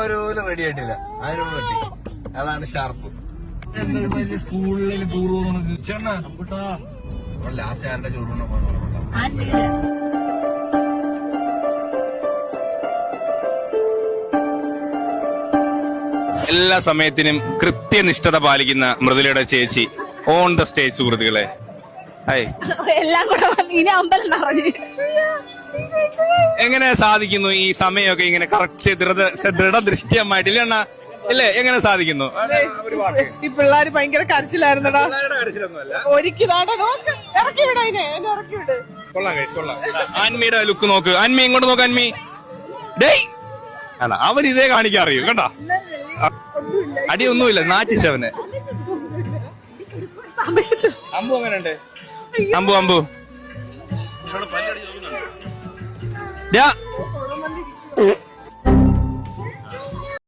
ഒരു റെഡി ആയിട്ടില്ല. അതിനോട് പറ്റി. അതാണ് ഷാർപ്പ്. സ്കൂളിൽ ടൂർ പോകുന്നത് ലാസ്റ്റ് ആരുടെ ടൂറിനെ പോകണം? എല്ലാ സമയത്തിനും കൃത്യനിഷ്ഠത പാലിക്കുന്ന മൃദുലയുടെ ചേച്ചി ഓൺ ദ സ്റ്റേജ്. സുഹൃത്തുക്കളെ, എല്ലാം കൂടെ ഇനി അമ്പലം നിറഞ്ഞു. എങ്ങനെ സാധിക്കുന്നു ഈ സമയമൊക്കെ ഇങ്ങനെ കറക്റ്റ് ദൃഢദൃഷ്ടിയമായിട്ട് ഇല്ല അണ്ണാ? ഇല്ലേ, എങ്ങനെ സാധിക്കുന്നു? ഈ പിള്ളേര് ഭയങ്കര കരച്ചിലായിരുന്നടാ. ഒരിക്കലാടെ നോക്ക്, ഇറക്കി വിട, ഇറക്കി വിട്. ആൻമിയുടെ ലുക്ക് നോക്ക്. അൻമി ഇങ്ങോട്ട് നോക്ക്. അൻമി ഡേയ് അല്ല, അവൻ ഇതേ കാണിക്കാൻ അറിയൂ. കണ്ടാ, അടിയൊന്നുമില്ല. നാറ്റിച്ചവന്. അമ്പു എങ്ങനെയുണ്ട്? അമ്പു